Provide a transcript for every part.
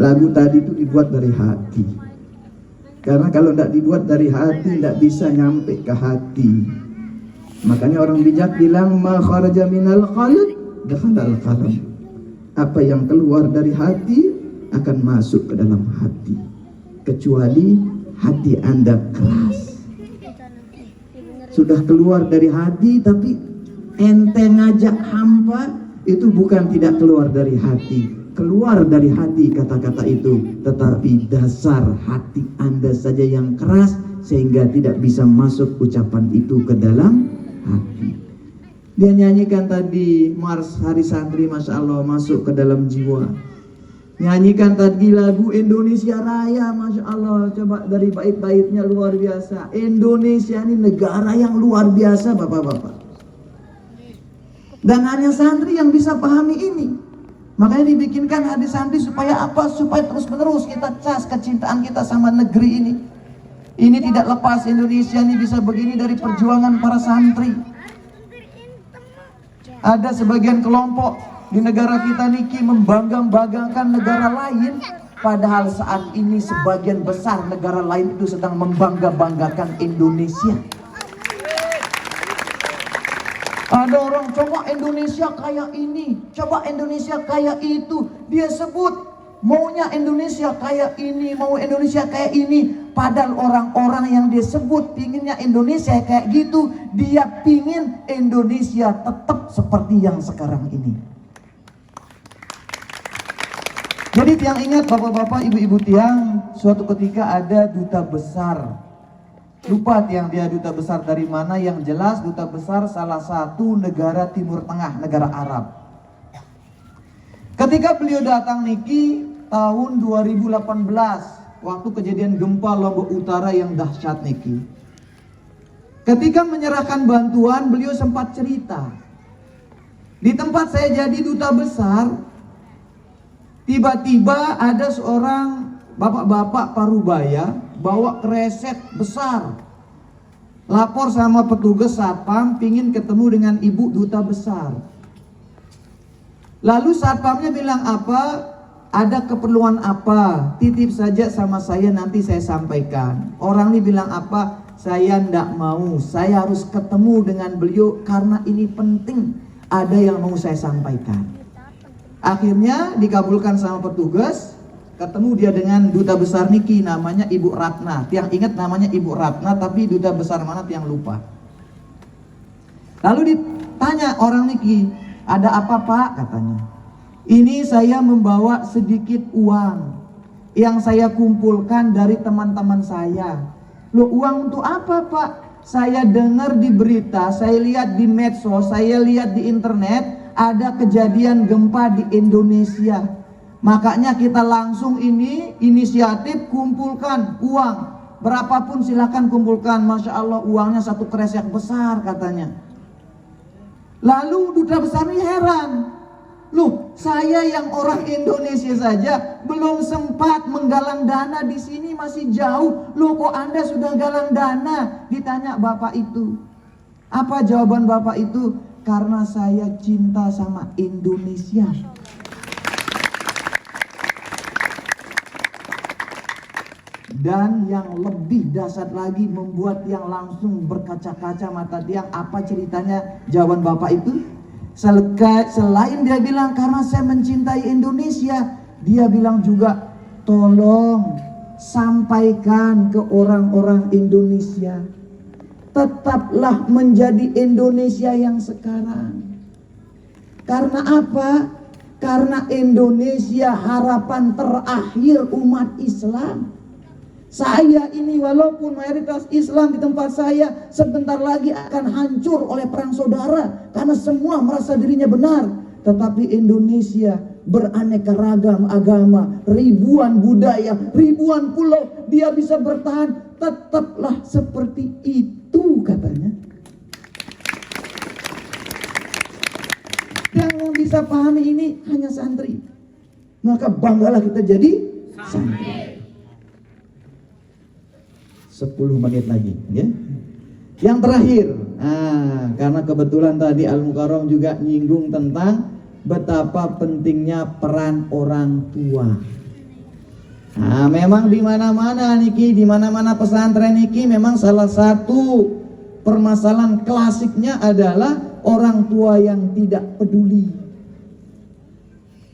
Lagu tadi itu dibuat dari hati. Karena kalau tidak dibuat dari hati, tidak bisa nyampe ke hati. Makanya orang bijak bilang, ma kharaja minal qalb dakhalal qalb. Apa yang keluar dari hati akan masuk ke dalam hati. Kecuali hati Anda keras. Sudah keluar dari hati tapi ente ngajak hampa, itu bukan tidak keluar dari hati. Keluar dari hati kata-kata itu, tetapi dasar hati Anda saja yang keras sehingga tidak bisa masuk ucapan itu ke dalam hati. Dia nyanyikan tadi Mars Hari Santri, Masya Allah, masuk ke dalam jiwa. Nyanyikan tadi lagu Indonesia Raya, Masya Allah, coba dari bait-baitnya luar biasa. Indonesia ini negara yang luar biasa, bapak-bapak. Dan hanya santri yang bisa pahami ini. Makanya dibikinkan hadis santri supaya apa? Supaya terus-menerus kita cas kecintaan kita sama negeri ini. Ini tidak lepas, Indonesia ini bisa begini dari perjuangan para santri. Ada sebagian kelompok di negara kita niki membangga-banggakan negara lain, padahal saat ini sebagian besar negara lain itu sedang membangga-banggakan Indonesia. Ada orang coba Indonesia kayak ini, coba Indonesia kayak itu. Dia sebut maunya Indonesia kayak ini, mau Indonesia kayak ini. Padahal orang-orang yang dia sebut pinginnya Indonesia kayak gitu, dia pingin Indonesia tetap seperti yang sekarang ini. Jadi tiang ingat bapak-bapak, ibu-ibu tiang, suatu ketika ada duta besar. Lupa tiang dia duta besar dari mana, yang jelas duta besar salah satu negara Timur Tengah, negara Arab. Ketika beliau datang niki tahun 2018, waktu kejadian gempa Lombok Utara yang dahsyat niki. Ketika menyerahkan bantuan, beliau sempat cerita. Di tempat saya jadi duta besar, tiba-tiba ada seorang bapak-bapak parubaya bawa kreset besar, lapor sama petugas satpam pingin ketemu dengan ibu duta besar. Lalu satpamnya bilang apa? Ada keperluan apa? Titip saja sama saya, nanti saya sampaikan. Orang ini bilang apa? Saya ndak mau, saya harus ketemu dengan beliau karena ini penting, ada yang mau saya sampaikan. Akhirnya dikabulkan sama petugas. Ketemu dia dengan duta besar niki, namanya Ibu Ratna. Tiang ingat namanya Ibu Ratna, tapi duta besar mana tiang lupa. Lalu ditanya orang niki, ada apa Pak? Katanya. Ini saya membawa sedikit uang yang saya kumpulkan dari teman-teman saya. Loh, uang untuk apa Pak? Saya dengar di berita, saya lihat di medsos, saya lihat di internet, ada kejadian gempa di Indonesia. Makanya kita langsung ini inisiatif kumpulkan uang. Berapapun silakan kumpulkan. Masya Allah, uangnya satu kresek besar katanya. Lalu duta besar ini heran. Loh, saya yang orang Indonesia saja belum sempat menggalang dana, di sini masih jauh. Loh, kok Anda sudah galang dana? Ditanya bapak itu. Apa jawaban bapak itu? Karena saya cinta sama Indonesia. Dan yang lebih dahsyat lagi, membuat yang langsung berkaca-kaca mata tiang. Apa ceritanya jawaban bapak itu? Selain dia bilang karena saya mencintai Indonesia, dia bilang juga tolong sampaikan ke orang-orang Indonesia, tetaplah menjadi Indonesia yang sekarang. Karena apa? Karena Indonesia harapan terakhir umat Islam. Saya ini walaupun mayoritas Islam di tempat saya, sebentar lagi akan hancur oleh perang saudara karena semua merasa dirinya benar. Tetapi Indonesia beraneka ragam agama, ribuan budaya, ribuan pulau, dia bisa bertahan. Tetaplah seperti itu katanya. Yang bisa pahami ini hanya santri. Maka banggalah kita jadi santri. 10 menit lagi ya. Yang terakhir, karena kebetulan tadi Al-Mukarram juga nyinggung tentang betapa pentingnya peran orang tua. Nah, memang di mana-mana niki, di mana-mana pesantren niki memang salah satu permasalahan klasiknya adalah orang tua yang tidak peduli.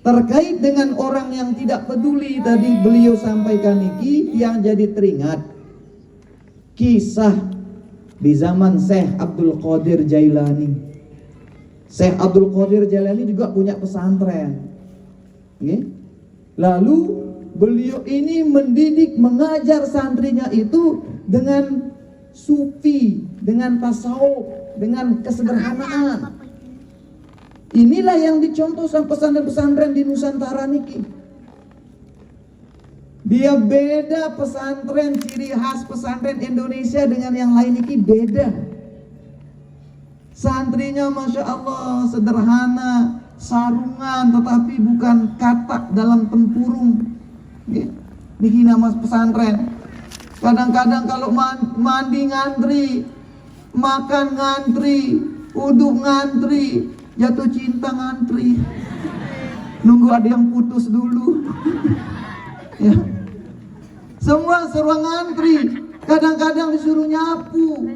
Terkait dengan orang yang tidak peduli tadi beliau sampaikan niki, yang jadi teringat kisah di zaman Syekh Abdul Qadir Jailani. Syekh Abdul Qadir Jailani juga punya pesantren. Okay? Lalu beliau ini mendidik, mengajar santrinya itu dengan sufi, dengan tasawuf, dengan kesederhanaan. Inilah yang dicontoh sama pesantren-pesantren di Nusantara niki. Dia beda pesantren, ciri khas pesantren Indonesia dengan yang lain niki beda. Santrinya Masya Allah sederhana, sarungan tetapi bukan katak dalam tempurung. Niki nama pesantren. Kadang-kadang kalau mandi ngantri, makan ngantri, uduk ngantri, jatuh cinta ngantri, nunggu ada yang putus dulu. Ya. Semua seruang ngantri, kadang-kadang disuruh nyapu.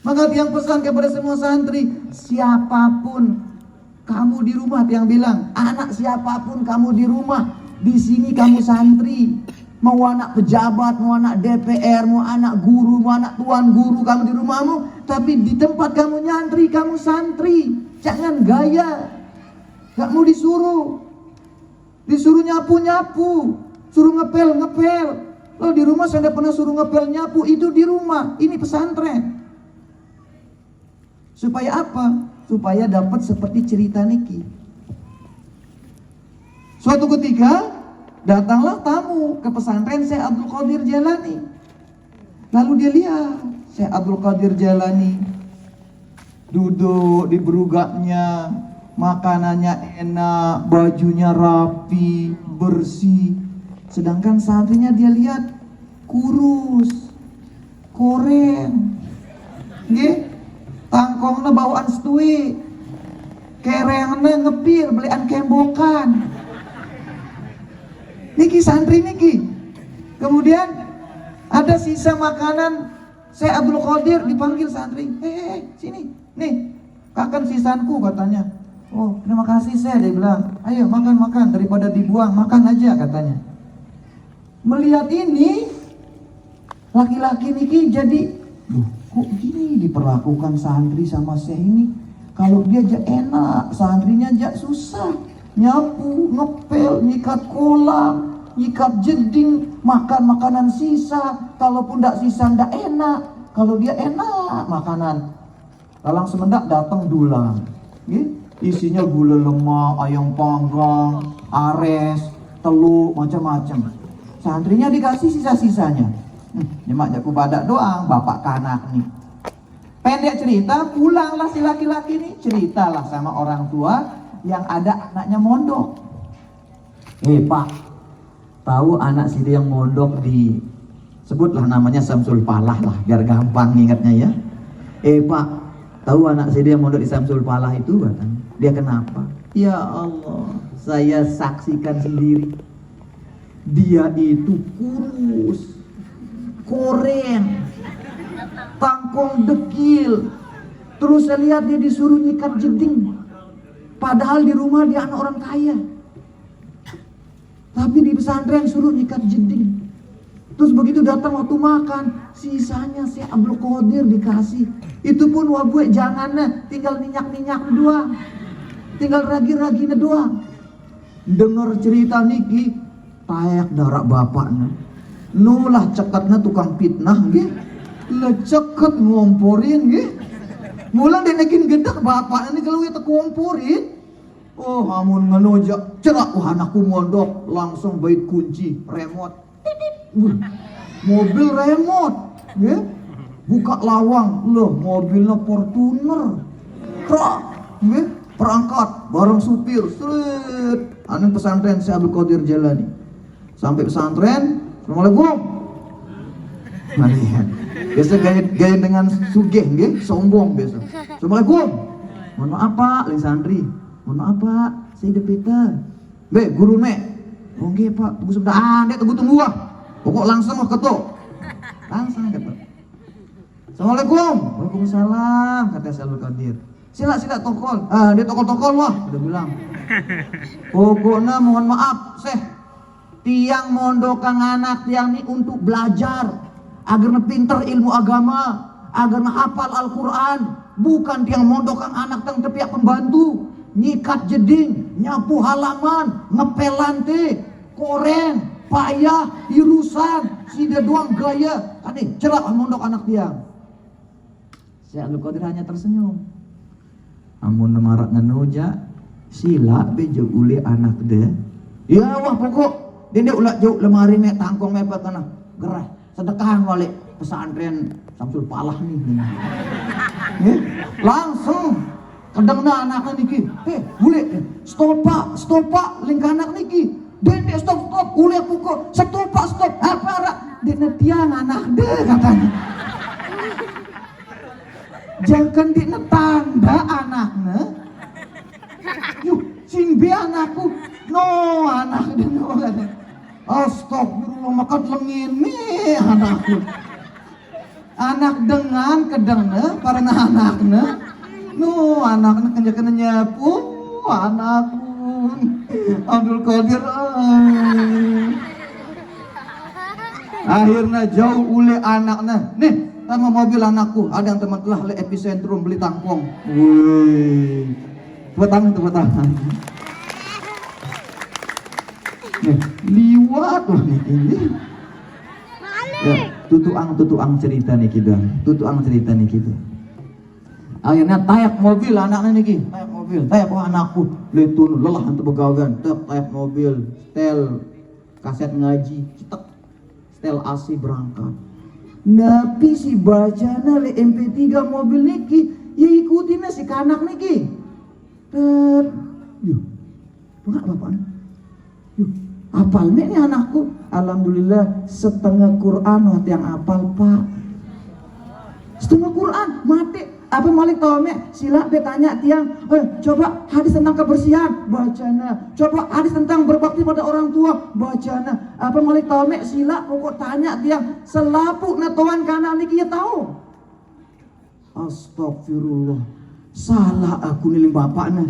Maka yang pesan kepada semua santri, siapapun kamu di rumah, yang bilang anak siapapun kamu di rumah, di sini kamu santri. Mau anak pejabat, mau anak DPR, mau anak guru, mau anak tuan guru, kamu di rumahmu, tapi di tempat kamu nyantri, kamu santri. Jangan gaya. Gak mau disuruh nyapu-nyapu, suruh ngepel-ngepel. Loh, di rumah saya tidak pernah suruh ngepel nyapu, itu di rumah. Ini pesantren. Supaya apa? Supaya dapat seperti cerita niki. Suatu ketika datanglah tamu ke pesantren Syekh Abdul Qadir Jailani. Lalu dia lihat Syekh Abdul Qadir Jailani duduk di berugaknya, makanannya enak, bajunya rapi, bersih. Sedangkan santrinya dia lihat kurus, koreng, nggih, tangkongnya bawaan setui, kerengnya ngepir, belian kembokan. Niki santri niki. Kemudian ada sisa makanan, Syekh Abdul Qadir dipanggil santri, sini, nih, kakan sisanku katanya. Oh, terima kasih Syekh, dia bilang. Ayo makan daripada dibuang, makan aja katanya. Melihat ini, laki-laki niki jadi, kok gini diperlakukan santri sama Syekh ini? Kalau dia aja enak, santrinya aja susah. Nyapu, ngepel, nyikat kolam, nyikat jeding, makan makanan sisa. Kalaupun tidak sisa tidak enak. Kalau dia enak makanan, lalang semendak datang dulang, isinya gula lemak, ayam panggang, ares, telur, macam-macam. Santrinya dikasih sisa-sisanya. Nyemak jaku badak doang, bapak kanak nih. Pendek cerita, pulanglah si laki-laki nih, ceritalah sama orang tua yang ada anaknya mondok. Pak, tahu anak si dia yang mondok di, sebutlah namanya Samsul Falah lah, biar gampang ingatnya ya. Pak, tahu anak si dia yang mondok di Samsul Falah itu, katanya. Dia kenapa? Ya Allah, saya saksikan sendiri. Dia itu kurus, koreng, tangkong dekil. Terus saya lihat dia disuruh nyikat jeding. Padahal di rumah dia anak orang kaya, tapi di pesantren suruh nyikat jeding. Terus begitu datang waktu makan, sisanya Syekh Abdul Qadir dikasih. Itu pun wabue jangannya, tinggal minyak-minyak doang, tinggal ragi-raginya doang. Dengar cerita niki, tayak darak bapaknya. Nulah cekatnya tukang fitnah, gih. Lah ceket ngomporin, gih. Mulang denekin gedak bapak ini kalau kita komporin. Oh, amun ngenojak cerak, anakku mondok langsung bait kunci remote. Mobil remote, ya. Buka lawang, loh mobilnya Fortuner. Krak, ya. Perangkat bareng supir, seret. Anu pesantren Syekh Abdul Qadir Jailani. Sampai pesantren, Assalamualaikum. Malihan. Biasa gaya dengan sugih nggih, sombong biasa. Assalamualaikum. Mohon maaf Pak, lain santri. Mohon maaf Pak, saya Peter. Be, guru nek. Oke pak, tunggu sebentar. Dek tunggu wah. Pokok langsung mau ketuk. Langsung ketuk. Assalamualaikum. Waalaikumsalam, kata Abdul Qadir. Sila tokol. Dia tokol wah, udah bilang. Pokoknya mohon maaf, tiang mondokang anak tiang ini untuk belajar agar pinter ilmu agama, agar hafal Al-Quran. Bukan tiang mondokang anak tang tepiak pembantu, nyikat jeding, nyapu halaman, ngepel lantai, koreng, payah, irusan, sida doang gaya. Ane cerak mondok anak tiang. Syekh Abdul Qadir hanya tersenyum. Amun marak ngenoja, sila bejo ule anak deh. Ya wah pokok dia ulah jauh lemari mek tangkong mepet tanah gerah sedekahan balik pesantren Samsul Palah nih. Langsung kedengna anaknya niki. Ule stopa link anak niki. Dende stop ule pukul stop. Apa dene tiang anak deh katanya. Jangan dene tanda anaknya. Yuk sing be anakku no anak dene katanya. Astagfirullah makat lengin nih anakku. Anak dengan kedengna karena anaknya. No anaknya kenjakan nyapu anakku. Abdul Qadir akhirnya jauh ule anaknya. Nih sama mobil anakku ada yang teman telah le epicentrum beli tangkong. Wih, tepuk tangan. Nih, liwat lah nih ini. Ya, tutuang cerita nih kita. Akhirnya tayak mobil anaknya nih tayak anakku letun lelah untuk begawian, tayak mobil, setel kaset ngaji, cetek, setel AC berangkat. Napi si bacana le MP3 mobil niki, ya ikutin si kanak niki. Yuk, enggak bapak. Yuk, apal nih anakku. Alhamdulillah setengah Quran waktu yang apal pak. Setengah Quran mati. Apa malik tahu mek? Sila bertanya tiang. Coba hadis tentang kebersihan, bacana. Coba hadis tentang berbakti pada orang tua, bacana. Apa malik tahu mek? Sila pokok tanya tiang. Selapuk natoan kana niki ya tahu. Astagfirullah. Salah aku niling bapaknya.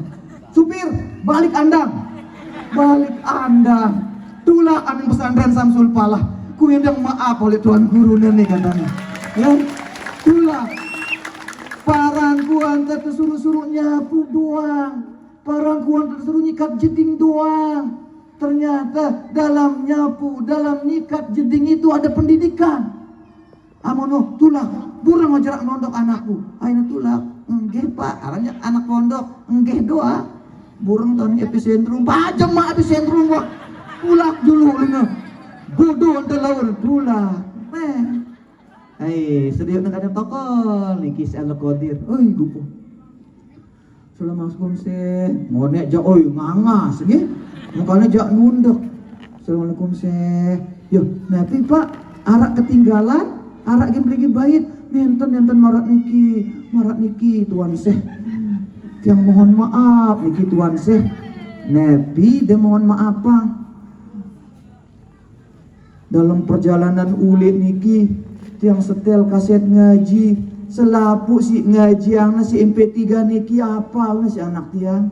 Supir, balik andang. Tulah amin pesantren Samsul Palah. Ku yang maaf oleh tuan guru nih katanya. Ya, tulah. Parangkuan tersuruh nyapu doang. Parangkuan tersuruh nyikat jeding doang. Ternyata dalam nyapu, dalam nyikat jeding itu ada pendidikan. Amono tulah, burang ngajarak mondok anakku. Aina tulah, enggih pak, aranya anak pondok, enggih doa. Burung tahun epicentrum, pajam mak epicentrum kok. Pulak dulu lima. Bodoh antelaur tulah. Sedih nak ada tokol niki si Abdul Qadir. Oi gupo. Assalamualaikum seh. Ngonek jak oi ngangas nggih. Mukanya jak nunduk. Assalamualaikum seh. Yo, napi Pak, arak ketinggalan, arak game lagi bait. Nenten marak niki tuan seh. Yang mohon maaf niki tuan seh. Nabi dia mohon maaf Pak. Dalam perjalanan ulit niki tiang setel kaset ngaji selapuk si ngaji yang si MP3 niki apal si anak tiang.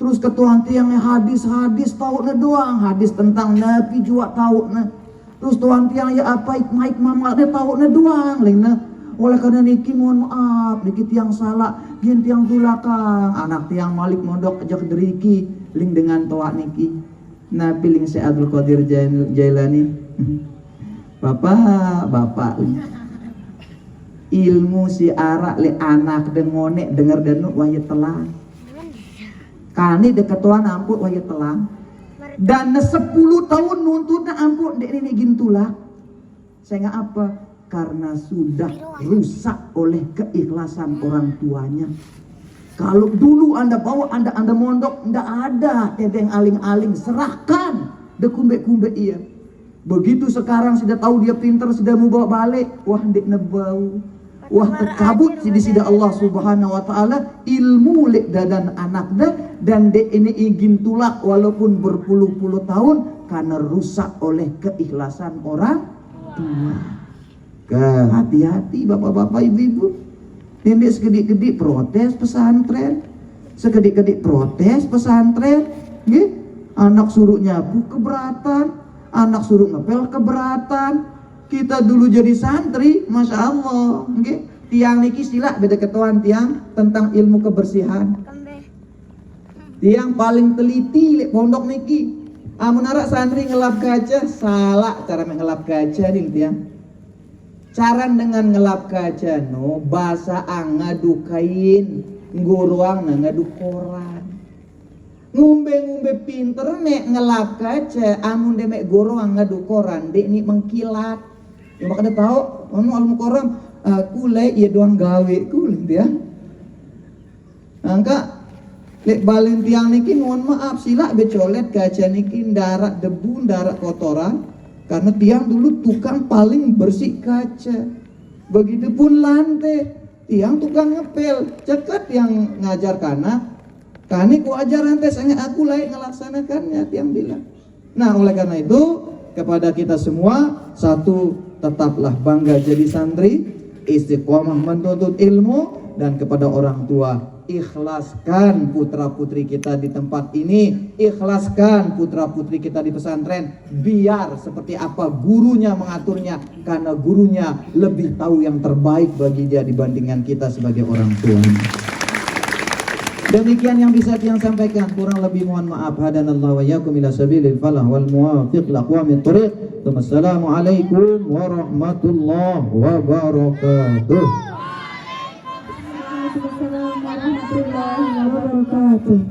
Terus ketuan tiangnya hadis tahu na doang, hadis tentang Nabi juga tahu na. Terus tuan tiang ya apa hikmah mamaknya tahu na doang lena. Oleh karena niki mohon maaf niki tiang salah gin tiang tulakang anak tiang malik mondok ajak deriki ling dengan toa niki. Nabi ling si Abdul Qadir Jailani. Bapak ilmu si arak le anak dengone denger denuk waya telang kani deketuan amput waya telang dan 10 tahun nuntutnya amput dek ini gintulak saya nggak apa karena sudah rusak oleh keikhlasan orang tuanya. Kalau dulu anda bawa anda mondok ndak ada tedeng aling-aling serahkan dekumbe-kumbe iya. Begitu sekarang sudah tahu dia pintar, sudah mau bawa balik, wah dek nebau, wah terkabut di sida Allah Subhanahu Wa Taala ilmu lek dadan anak dah dan dek ini ingin tulak walaupun berpuluh-puluh tahun karena rusak oleh keikhlasan orang tua. Hati-hati bapak-bapak ibu-ibu. Ini segedik-gedik protes pesantren, segedik-gedik protes pesantren, nggih. Anak suruh nyapu keberatan, anak suruh ngepel keberatan. Kita dulu jadi santri, masya Allah, nggih. Tiang niki sila beda ketuan tiang tentang ilmu kebersihan. Tiang paling teliti lek pondok niki. Amun arak santri ngelap kaca, salah cara ngelap kaca nih tiang. Cara dengan ngelap kaca no bahasa ngadu kain, nguruang ngadu koran. Ngumbe pinter nek ngelap kaca, amun demek goruang ngadu koran, dek ni mengkilat. Ya makanya tahu, anu almu koran kulai ya doang gawe kulai dia. Angka lek balen tiang niki mohon maaf sila becolet kaca niki darat debu, darat kotoran. Karena tiang dulu tukang paling bersih kaca. Begitupun lantai, tiang tukang ngepel. Cekat yang ngajar kana, kani ku ajaran teh sangat aku lain ngelaksanakannya, tiang bilang. Nah oleh karena itu kepada kita semua, satu, tetaplah bangga jadi santri, istiqomah menuntut ilmu, dan kepada orang tua, ikhlaskan putra putri kita di tempat ini, ikhlaskan putra putri kita di pesantren, biar seperti apa gurunya mengaturnya, karena gurunya lebih tahu yang terbaik bagi dia dibandingkan kita sebagai orang tua. Demikian yang bisa tiang sampaikan, kurang lebih mohon maaf. Hadanallahu wa iyyakum ila sabilil falah wal muwafiq liaqwamit thoriq. Wassalamualaikum warahmatullahi wabarakatuh. Waalaikumsalam warahmatullahi wabarakatuh.